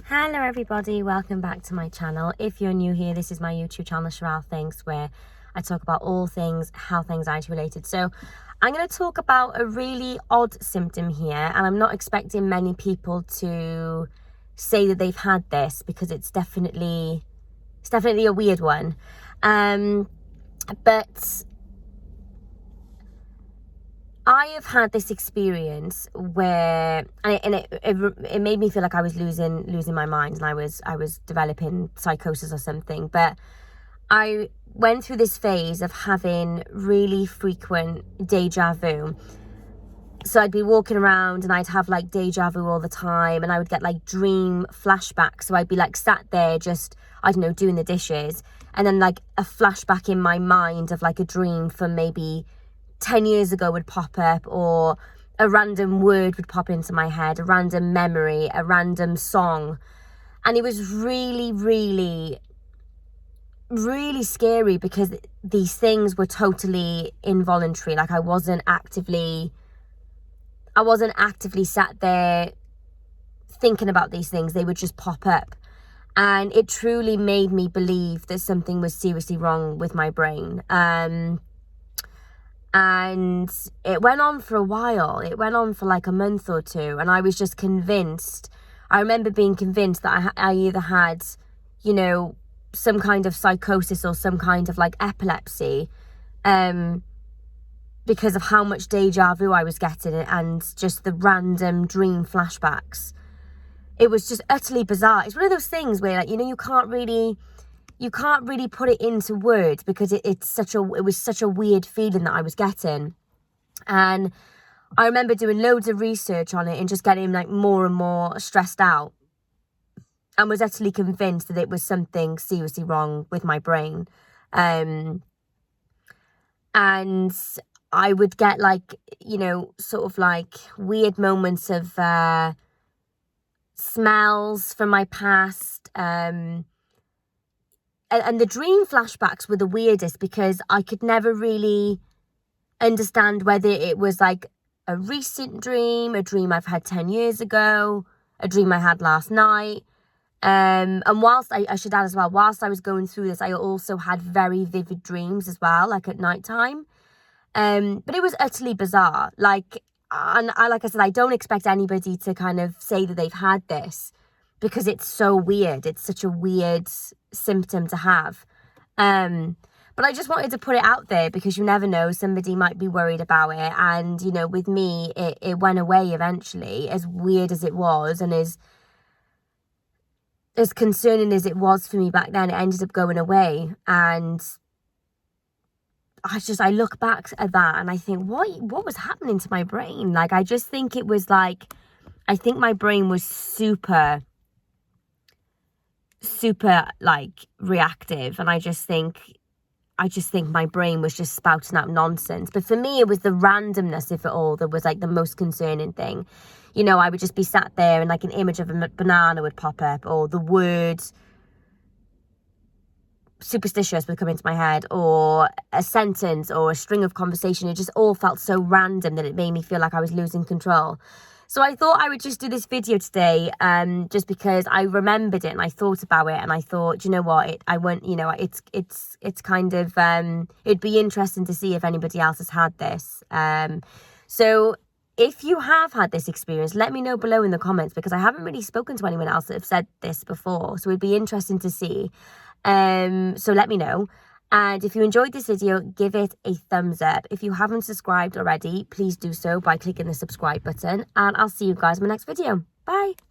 Hello everybody, welcome back to my channel. If you're new here, this is my YouTube channel, Sherelle Thinks, where I talk about all things health anxiety related. So I'm going to talk about a really odd symptom here, and I'm not expecting many people to say that they've had this because it's definitely a weird one. But I have had this experience where, and it made me feel like I was losing my mind, and I was developing psychosis or something. But I went through this phase of having really frequent deja vu. So I'd be walking around and I'd have like deja vu all the time, and I would get like dream flashbacks. So I'd be like sat there just, I don't know, doing the dishes, and then like a flashback in my mind of like a dream from maybe 10 years ago would pop up, or a random word would pop into my head, a random memory, a random song. And it was really, really, really scary because these things were totally involuntary. Like I wasn't actively sat there thinking about these things. They would just pop up. And it truly made me believe that something was seriously wrong with my brain. And it went on for a while. It went on for like a month or two. And I was just convinced. I remember being convinced that I either had, you know, some kind of psychosis or some kind of like epilepsy, because of how much deja vu I was getting and just the random dream flashbacks. It was just utterly bizarre. It's one of those things where, like, you know, you can't really put it into words because it was such a weird feeling that I was getting. And I remember doing loads of research on it and just getting like more and more stressed out, and was utterly convinced that it was something seriously wrong with my brain. And I would get like, you know, sort of like weird moments of smells from my past, and the dream flashbacks were the weirdest because I could never really understand whether it was like a recent dream, a dream I've had 10 years ago, a dream I had last night. And whilst I should add as well, whilst I was going through this, I also had very vivid dreams as well, like at nighttime. But it was utterly bizarre. Like I said, I don't expect anybody to kind of say that they've had this, because it's so weird. It's such a weird symptom to have. But I just wanted to put it out there because you never know, somebody might be worried about it. And, you know, with me, it went away eventually, as weird as it was, and as concerning as it was for me back then. It ended up going away. And I look back at that and I think, what was happening to my brain? Like, I just think it was like, I think my brain was super like reactive, and I just think my brain was just spouting out nonsense. But for me, it was the randomness of it all that was like the most concerning thing. You know, I would just be sat there and like an image of a banana would pop up, or the word superstitious would come into my head, or a sentence or a string of conversation. It just all felt so random that it made me feel like I was losing control. So I thought I would just do this video today, just because I remembered it and I thought about it, and I thought, you know what, it's kind of, it'd be interesting to see if anybody else has had this. So if you have had this experience, let me know below in the comments, because I haven't really spoken to anyone else that have said this before. So it'd be interesting to see. So let me know. And if you enjoyed this video, give it a thumbs up. If you haven't subscribed already, please do so by clicking the subscribe button. And I'll see you guys in my next video. Bye.